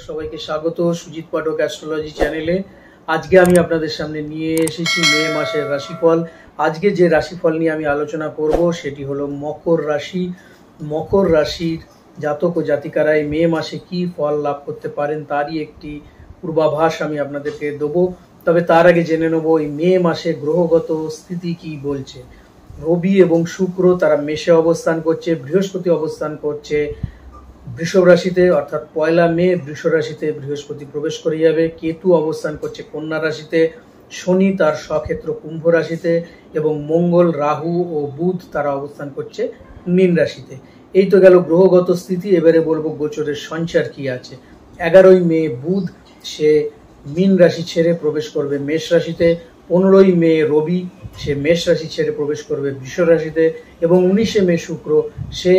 সবাইকে স্বাগত সুজিত পাঠক অ্যাস্ট্রোলজি চ্যানেলে। আজকে আমি আপনাদের সামনে নিয়ে এসেছি মে মাসের রাশিফল। আজকে যে রাশিফল নিয়ে আমি আলোচনা করব সেটি হলো মকর রাশি। মকর রাশির জাতক ও জাতিকারা এই মে মাসে কি ফল লাভ করতে পারেন তারই একটি পূর্বাভাস আমি আপনাদেরকে দেবো। তবে তার আগে জেনে নেব এই মে মাসে গ্রহগত স্থিতি কি বলছে। রবি এবং শুক্র তারা মেষে অবস্থান করছে, বৃহস্পতি অবস্থান করছে বৃষভ রাশিতে, অর্থাৎ 1 মে বৃষ রাশিতে বৃহস্পতি প্রবেশ করে যাবে। কেতু অবস্থান করছে কন্যা রাশিতে, শনি তার স্বক্ষেত্র কুম্ভ রাশিতে এবং মঙ্গল, রাহু ও বুধ তারা অবস্থান করছে মীন রাশিতে। এই তো গেল গ্রহগত স্থিতি। এবারে বলবো গোচরের সঞ্চার কি আছে। 11ই মে বুধ সে মীন রাশি ছেড়ে প্রবেশ করবে মেষ রাশিতে। 15ই মে রবি সে মেষ রাশি ছেড়ে প্রবেশ করবে বৃষ রাশিতে এবং 19শে মে শুক্র সে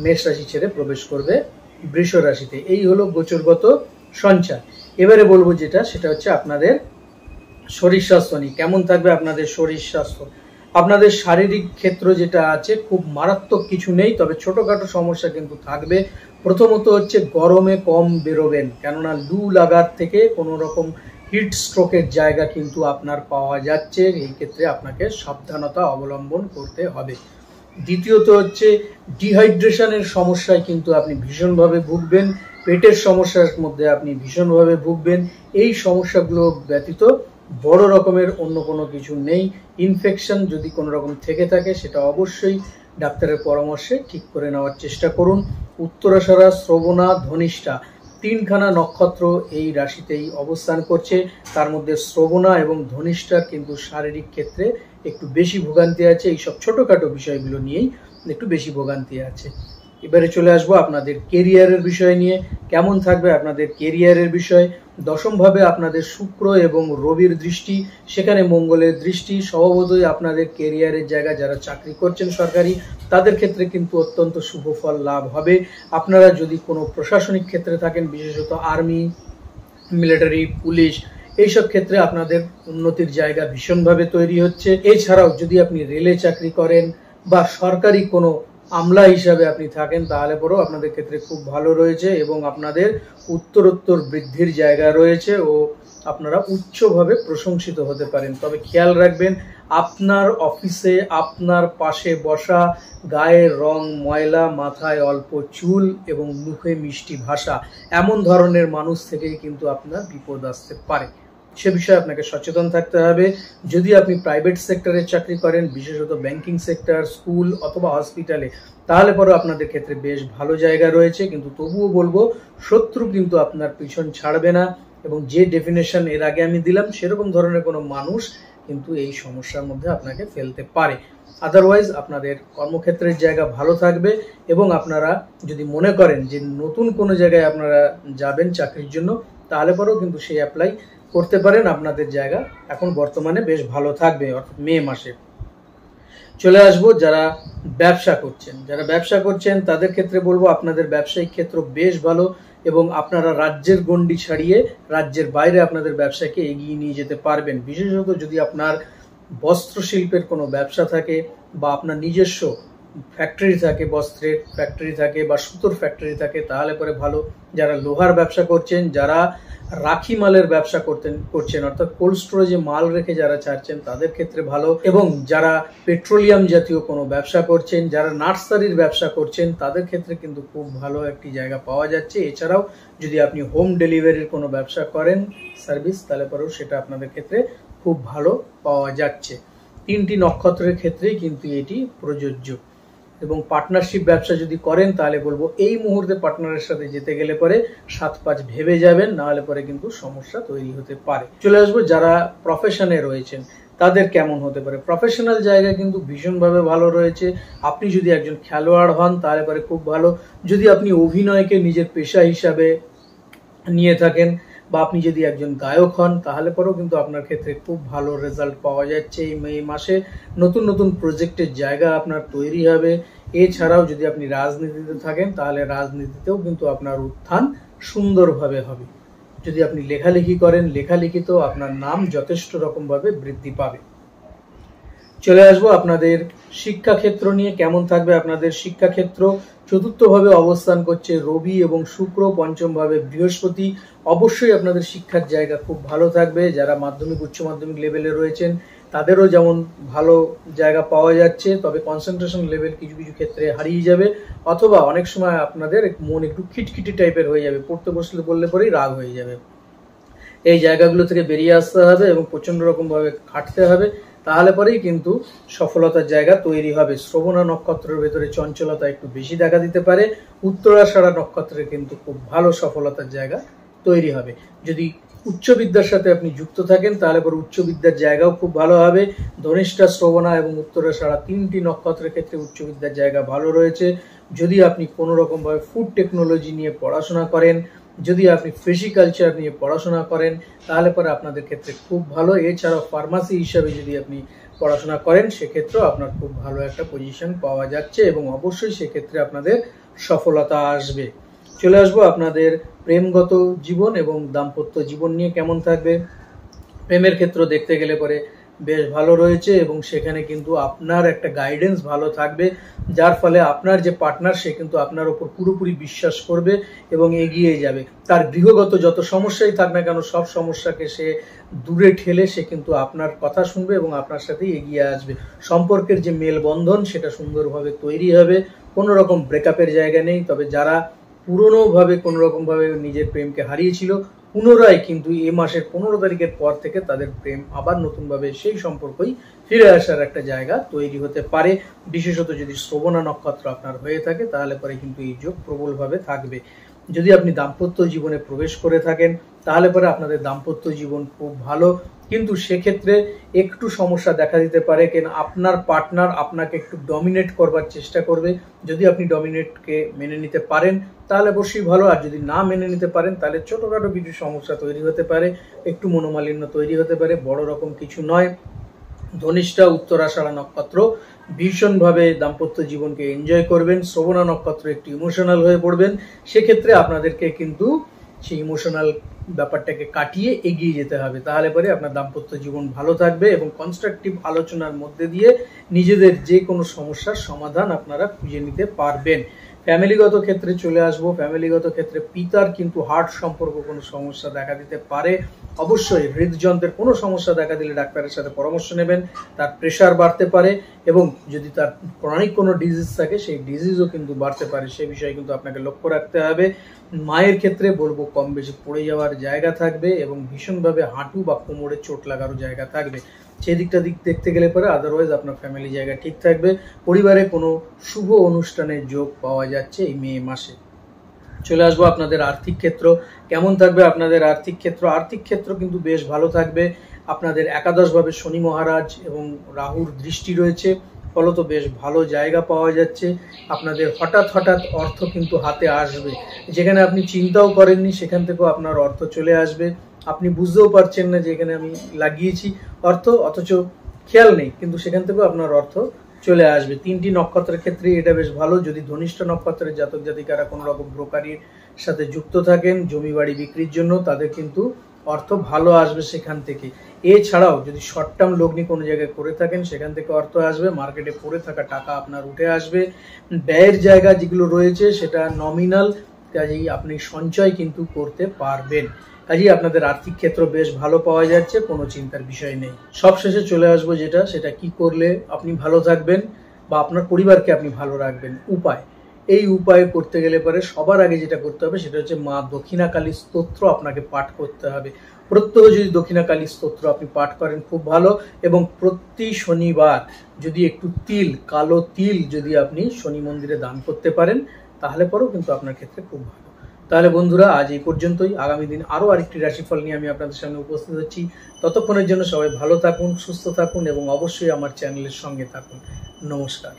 মেষ রাশি ছেড়ে প্রবেশ করবে বৃষ রাশিতে। এই হলো গোচরগত সঞ্চার। এবারে বলবো যেটা সেটা হচ্ছে আপনাদের শরীর স্বাস্থ্য নিয়ে কেমন থাকবে আপনাদের শরীর স্বাস্থ্য। আপনাদের শারীরিক ক্ষেত্র যেটা আছে খুব মারাত্মক কিছু নেই, তবে ছোটখাটো সমস্যা কিন্তু থাকবে। প্রথমত হচ্ছে গরমে কম বেরোবেন, কেননা লু লাগার থেকে কোনো রকম হিট স্ট্রোকের জায়গা কিন্তু আপনার পাওয়া যাচ্ছে। এই ক্ষেত্রে আপনাকে সাবধানতা অবলম্বন করতে হবে। দ্বিতীয়ত হচ্ছে ডিহাইড্রেশনের সমস্যায় কিন্তু আপনি ভীষণভাবে ভুগবেন, পেটের সমস্যার মধ্যে আপনি ভীষণভাবে ভুগবেন। এই সমস্যাগুলো ব্যতীত বড় রকমের অন্য কোনো কিছু নেই। ইনফেকশন যদি কোনো রকম থেকে থাকে সেটা অবশ্যই ডাক্তারের পরামর্শে ঠিক করে নেওয়ার চেষ্টা করুন। উত্তরাষাঢ়া, শ্রবণা, ধনিষ্ঠা তিনখানা নক্ষত্র এই রাশিতেই অবস্থান করছে। তার মধ্যে শ্রবণা এবং ধনিষ্ঠার কিন্তু শারীরিক ক্ষেত্রে একটু বেশি ভোগান্তি আছে। এইসব ছোটোখাটো বিষয়গুলো নিয়েই একটু বেশি ভোগান্তি আছে। এবারে চলে আসবো আপনাদের কেরিয়ারের বিষয় নিয়ে। কেমন থাকবে আপনাদের কেরিয়ারের বিষয়। দশমভাবে আপনাদের শুক্র এবং রবির দৃষ্টি, সেখানে মঙ্গলের দৃষ্টি। স্বভাবতই আপনাদের কেরিয়ারের জায়গা যারা চাকরি করছেন সরকারি, তাদের ক্ষেত্রে কিন্তু অত্যন্ত শুভ ফল লাভ হবে। আপনারা যদি কোনো প্রশাসনিক ক্ষেত্রে থাকেন, বিশেষত আর্মি, মিলিটারি, পুলিশ, এইসব ক্ষেত্রে আপনাদের উন্নতির জায়গা ভীষণভাবে তৈরি হচ্ছে। এছাড়াও যদি আপনি রেলে চাকরি করেন বা সরকারি কোনো আমলা হিসাবে আপনি থাকেন, তাহলে পরেও আপনাদের ক্ষেত্রে খুব ভালো রয়েছে এবং আপনাদের উত্তরোত্তর বৃদ্ধির জায়গা রয়েছে ও আপনারা উচ্চভাবে প্রশংসিত হতে পারেন। তবে খেয়াল রাখবেন, আপনার অফিসে আপনার পাশে বসা, গায়ের রং ময়লা, মাথায় অল্প চুল এবং মুখে মিষ্টি ভাষা, এমন ধরনের মানুষ থেকেই কিন্তু আপনার বিপদ আসতে পারে। সে বিষয়ে আপনাকে সচেতন থাকতে হবে। যদি আপনি প্রাইভেট সেক্টরে চাকরি করেন, বিশেষত ব্যাংকিং সেক্টর, স্কুল অথবা হসপিটালে, তাহলে পরে আপনাদের ক্ষেত্রে বেশ ভালো জায়গা রয়েছে। কিন্তু তবুও বলবো, শত্রু কিন্তু আপনার পিছন ছাড়বে না এবং যে ডেফিনেশন এর আগে আমি দিলাম সেরকম ধরনের কোনো মানুষ কিন্তু এই সমস্যার মধ্যে আপনাকে ফেলতে পারে। আদারওয়াইজ আপনাদের কর্মক্ষেত্রের জায়গা ভালো থাকবে এবং আপনারা যদি মনে করেন যে নতুন কোনো জায়গায় আপনারা যাবেন চাকরির জন্য, তাহলে পরেও কিন্তু সেই অ্যাপ্লাই করতে পারেন। আপনাদের জায়গা এখন বর্তমানে বেশ ভালো থাকবে, অর্থাৎ মে মাসে। চলে আসবো যারা ব্যবসা করছেন তাদের ক্ষেত্রে বলবো আপনাদের ব্যবসায়িক ক্ষেত্র বেশ ভালো এবং আপনারা রাজ্যের গণ্ডি ছাড়িয়ে রাজ্যের বাইরে আপনাদের ব্যবসাকে এগিয়ে নিয়ে যেতে পারবেন। বিশেষত যদি আপনার বস্ত্র শিল্পের কোনো ব্যবসা থাকে বা আপনার নিজস্ব ফ্যাক্টরি থাকে, বস্ত্রের ফ্যাক্টরি থাকে বা সুতোর ফ্যাক্টরি থাকে, তাহলে পরে ভালো। যারা লোহার ব্যবসা করছেন, যারা রাখি মালের ব্যবসা করছেন অর্থাৎ কোল্ড স্টোরেজে মাল রেখে যারা ছাড়ছেন, তাদের ক্ষেত্রে ভালো। এবং যারা পেট্রোলিয়াম জাতীয় কোনো ব্যবসা করছেন, যারা নার্সারির ব্যবসা করছেন, তাদের ক্ষেত্রে কিন্তু খুব ভালো একটি জায়গা পাওয়া যাচ্ছে। এছাড়াও যদি আপনি হোম ডেলিভারির কোনো ব্যবসা করেন, সার্ভিস, তাহলে পরেও সেটা আপনাদের ক্ষেত্রে খুব ভালো পাওয়া যাচ্ছে। 3টি নক্ষত্রের ক্ষেত্রেই কিন্তু এটি প্রযোজ্য। এবং পার্টনারশিপ ব্যবসা যদি করেন, তাহলে বলবো এই মুহূর্তে পার্টনারের সাথে যেতে গেলে পরে 7-5 ভেবে যাবেন, নাহলে পরে কিন্তু সমস্যা তৈরি হতে পারে। চলে আসবো যারা প্রফেশনে রয়েছেন তাদের কেমন হতে পারে। প্রফেশনাল জায়গা কিন্তু ভীষণভাবে ভালো রয়েছে। আপনি যদি একজন খেলোয়াড় হন তাহলে পরে খুব ভালো। যদি আপনি অভিনয়কে নিজের পেশা হিসাবে নিয়ে থাকেন বা আপনি যদি একজন গায়ক হন, তাহলে পরেও কিন্তু আপনার ক্ষেত্রে খুব ভালো রেজাল্ট পাওয়া যাচ্ছে। এই মে মাসে নতুন নতুন প্রজেক্টের জায়গা আপনার তৈরি হবে। এছাড়াও যদি আপনি রাজনীতিতে থাকেন, তাহলে রাজনীতিতেও কিন্তু আপনার উত্থান সুন্দরভাবে হবে। যদি আপনি লেখালেখি করেন, লেখালেখিতেও আপনার নাম যথেষ্ট রকমভাবে বৃদ্ধি পাবে। চলে আসবো আপনাদের শিক্ষাক্ষেত্র নিয়ে। কেমন থাকবে আপনাদের শিক্ষাক্ষেত্র? চতুর্থভাবে অবস্থান করছে রবি এবং শুক্র, পঞ্চম ভাবে বৃহস্পতি। অবশ্যই আপনাদের শিক্ষার জায়গা খুব ভালো থাকবে। যারা মাধ্যমিক উচ্চ মাধ্যমিক লেভেলে রয়েছেন তাদেরও যেমন ভালো জায়গা পাওয়া যাচ্ছে, তবে কনসেন্ট্রেশন লেভেল কিছু কিছু ক্ষেত্রে হারিয়ে যাবে, অথবা অনেক সময় আপনাদের মন একটু খিটখিটি টাইপের হয়ে যাবে, পড়তে বসলে বললে পরেই রাগ হয়ে যাবে। এই জায়গাগুলো থেকে বেরিয়ে আসতে হবে এবং প্রচন্ড রকম ভাবে খাটতে হবে, তাহলে পরেই কিন্তু সফলতার জায়গা তৈরি হবে। শ্রবণা নক্ষত্রের ভেতরে চঞ্চলতা একটু বেশি দেখা দিতে পারে। উত্তরাষাঢ়া নক্ষত্রে কিন্তু খুব ভালো সফলতার জায়গা তৈরি হবে। যদি উচ্চ বিদ্যার সাথে আপনি যুক্ত থাকেন তাহলে পরে উচ্চ বিদ্যার জায়গাও খুব ভালো হবে। ধনিষ্ঠা, শ্রবণা এবং উত্তরাষাঢ়া তিনটি নক্ষত্রের ক্ষেত্রে উচ্চ বিদ্যার জায়গা ভালো রয়েছে। যদি আপনি কোনো রকম ভাবে ফুড টেকনোলজি নিয়ে পড়াশোনা করেন, যদি আপনি ফিজিকালচার নিয়ে পড়াশোনা করেন তাহলে পরে আপনাদের ক্ষেত্রে খুব ভালো। এছাড়াও ফার্মাসি হিসাবে যদি আপনি পড়াশোনা করেন সেক্ষেত্রেও আপনার খুব ভালো একটা পজিশন পাওয়া যাচ্ছে এবং অবশ্যই সেক্ষেত্রে আপনাদের সফলতা আসবে। চলে আসবো আপনাদের প্রেমগত জীবন এবং দাম্পত্য জীবন নিয়ে। কেমন থাকবে? প্রেমের ক্ষেত্র দেখতে গেলে পরে বেশ ভালো রয়েছে এবং সেখানে কিন্তু আপনার একটা গাইডেন্স ভালো থাকবে, যার ফলে আপনার যে পার্টনার সে কিন্তু আপনার উপর পুরোপুরি বিশ্বাস করবে এবং এগিয়ে যাবে। তার গৃহগত যত সমস্যাই থাক না কেন সব সমস্যাকে সে দূরে ঠেলে সে কিন্তু আপনার কথা শুনবে এবং আপনার সাথেই এগিয়ে আসবে। সম্পর্কের যে মেলবন্ধন সেটা সুন্দরভাবে তৈরি হবে, কোনো রকম ব্রেকআপের জায়গা নেই। তবে যারা পুরনোভাবে কোনো রকমভাবে নিজের প্রেমকে হারিয়েছিল, পুনরায় কিন্তু এ মাসের 15 তারিখের পর থেকে তাদের প্রেম আবার নতুনভাবে সেই সম্পর্কই ফিরে আসার একটা জায়গা তৈরি হতে পারে। বিশেষত যদি শ্রবণা নক্ষত্র আপনার হয়ে থাকে তাহলে পরে কিন্তু এই যোগ প্রবলভাবে থাকবে। যদি আপনি দাম্পত্য জীবনে প্রবেশ করে থাকেন তাহলে পরে আপনাদের দাম্পত্য জীবন খুব ভালো, কিন্তু সেক্ষেত্রে একটু সমস্যা দেখা দিতে পারে। কেন আপনার পার্টনার আপনাকে একটু ডমিনেট করবার চেষ্টা করবে। যদি আপনি ডমিনেটকে মেনে নিতে পারেন তাহলে অবশ্যই ভালো, আর যদি না মেনে নিতে পারেন তাহলে ছোটখাটো কিছু সমস্যা তৈরি হতে পারে, একটু মনোমালিন্য তৈরি হতে পারে, বড় রকম কিছু নয়। ধনিষ্ঠা, উত্তরাষাঢ়া নক্ষত্র ভীষণভাবে দাম্পত্য জীবনকে এনজয় করবেন। শ্রবণা নক্ষত্র একটু ইমোশনাল হয়ে পড়বেন, সেক্ষেত্রে আপনাদেরকে কিন্তু সেই ইমোশনাল ব্যাপারটাকে কাটিয়ে এগিয়ে যেতে হবে, তাহলে পরে আপনার দাম্পত্য জীবন ভালো থাকবে এবং কনস্ট্রাকটিভ আলোচনার মধ্যে দিয়ে নিজেদের যে কোনো সমস্যার সমাধান আপনারা খুঁজে নিতে পারবেন। ফ্যামিলিগত ক্ষেত্রে চলে আসবো। ফ্যামিলিগত ক্ষেত্রে পিতার কিন্তু হার্ট সম্পর্ক কোনো সমস্যা দেখা দিতে পারে। অবশ্যই হৃদযন্ত্রের কোনো সমস্যা দেখা দিলে ডাক্তারের সাথে পরামর্শ নেবেন। তার প্রেশার বাড়তে পারে এবং যদি তার ক্রনিক কোনো ডিজিজ থাকে সেই ডিজিজও কিন্তু বাড়তে পারে, সে বিষয়ে কিন্তু আপনাকে লক্ষ্য রাখতে হবে। মায়ের ক্ষেত্রে বলবো কম বেশি পড়ে যাওয়ার জায়গা থাকবে এবং ভীষণভাবে হাঁটু বা কোমরে চোট লাগারও জায়গা থাকবে। সেই দিকটা দেখতে গেলে পরে আদারওয়াইজ আপনার ফ্যামিলি জায়গা ঠিক থাকবে। পরিবারে কোনো শুভ অনুষ্ঠানের যোগ পাওয়া যাচ্ছে এই মে মাসে। চলে আসবো আপনাদের আর্থিক ক্ষেত্র। কেমন থাকবে আপনাদের আর্থিক ক্ষেত্র? আর্থিক ক্ষেত্র কিন্তু বেশ ভালো থাকবে। আপনাদের একাদশভাবে শনি মহারাজ এবং রাহুর দৃষ্টি রয়েছে, ফলত বেশ ভালো জায়গা পাওয়া যাচ্ছে। আপনাদের হঠাৎ হঠাৎ অর্থ কিন্তু হাতে আসবে, যেখানে আপনি চিন্তাও করেননি সেখান থেকেও আপনার অর্থ চলে আসবে। আপনি বুঝতেও পারছেন না যে এখানে আমি লাগিয়েছি অর্থ, অথচ খেয়াল নেই, কিন্তু সেখান থেকেও আপনার অর্থ চলে আসবে। তিনটি নক্ষত্রের ক্ষেত্রে এটা বেশ ভালো। যদি ধনিষ্ঠা নক্ষত্রের জাতক জাতিকারা কোনো রকম ব্রোকারির সাথে যুক্ত থাকেন জমি বাড়ি বিক্রির জন্য, তাদের কিন্তু অর্থ ভালো আসবে সেখান থেকে। এছাড়াও যদি শর্ট টার্ম লগ্নি কোনো জায়গায় করে থাকেন সেখান থেকে অর্থ আসবে। মার্কেটে পড়ে থাকা টাকা আপনার উঠে আসবে। ব্যয়ের জায়গা যেগুলো রয়েছে সেটা নমিনাল, কাজেই আপনি সঞ্চয় কিন্তু করতে পারবেন। কাজেই আপনাদের আর্থিক ক্ষেত্র বেশ ভালো পাওয়া যাচ্ছে, কোনো চিন্তার বিষয় নেই। সবশেষে চলে আসবো সেটা কি করলে আপনি ভালো থাকবেন বা আপনার পরিবারকে আপনি ভালো রাখবেন। উপায়, এই উপায় করতে গেলে পরে সবার আগে যেটা করতে হবে সেটা হচ্ছে মা দক্ষিণাকালী স্তোত্র আপনাকে পাঠ করতে হবে। প্রত্যহ যদি দক্ষিণাকালী স্তোত্র আপনি পাঠ করেন খুব ভালো, এবং প্রতি শনিবার যদি একটু তিল, কালো তিল যদি আপনি শনি মন্দিরে দান করতে পারেন তাহলে পরেও কিন্তু আপনার ক্ষেত্রে খুব ভালো। তাহলে বন্ধুরা আজ এই পর্যন্তই। আগামী দিন আরো আরেকটি রাশিফল নিয়ে আমি আপনাদের সামনে উপস্থিত হচ্ছি। ততক্ষণের জন্য সবাই ভালো থাকুন, সুস্থ থাকুন এবং অবশ্যই আমার চ্যানেলের সঙ্গে থাকুন। নমস্কার।